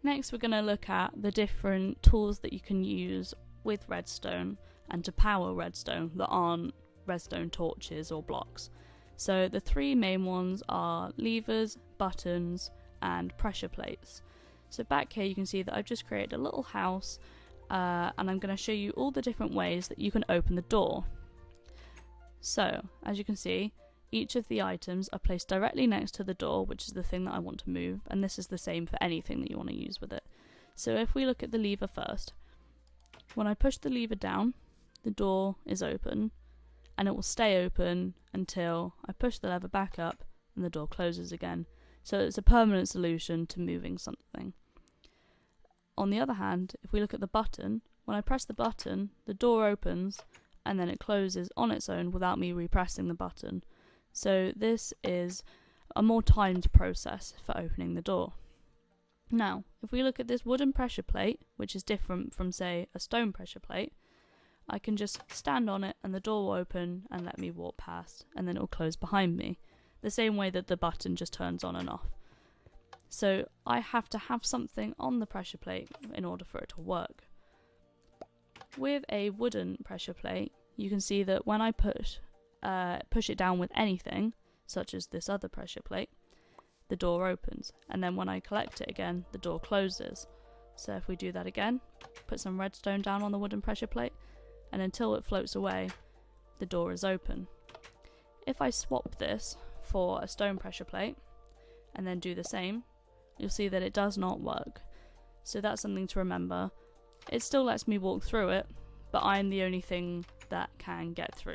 Next, we're going to look at the different tools that you can use with redstone and to power redstone that aren't redstone torches or blocks. So the three main ones are levers, buttons, and pressure plates. So back here you can see that I've just created a little house and I'm going to show you all the different ways that you can open the door. So as you can see, each of the items are placed directly next to the door, which is the thing that I want to move, and this is the same for anything that you want to use with it. So if we look at the lever first, when I push the lever down, the door is open, and it will stay open until I push the lever back up and the door closes again. So it's a permanent solution to moving something. On the other hand, if we look at the button, when I press the button, the door opens and then it closes on its own without me repressing the button. So this is a more timed process for opening the door. Now, if we look at this wooden pressure plate, which is different from, say, a stone pressure plate, I can just stand on it and the door will open and let me walk past, and then it will close behind me, the same way that the button just turns on and off. So I have to have something on the pressure plate in order for it to work. With a wooden pressure plate, you can see that when I push it down with anything, such as this other pressure plate, the door opens, and then when I collect it again, the door closes. So if we do that again, put some redstone down on the wooden pressure plate, and until it floats away, the door is open. If I swap this for a stone pressure plate, and then do the same, you'll see that it does not work. So that's something to remember. It still lets me walk through it, but I'm the only thing that can get through.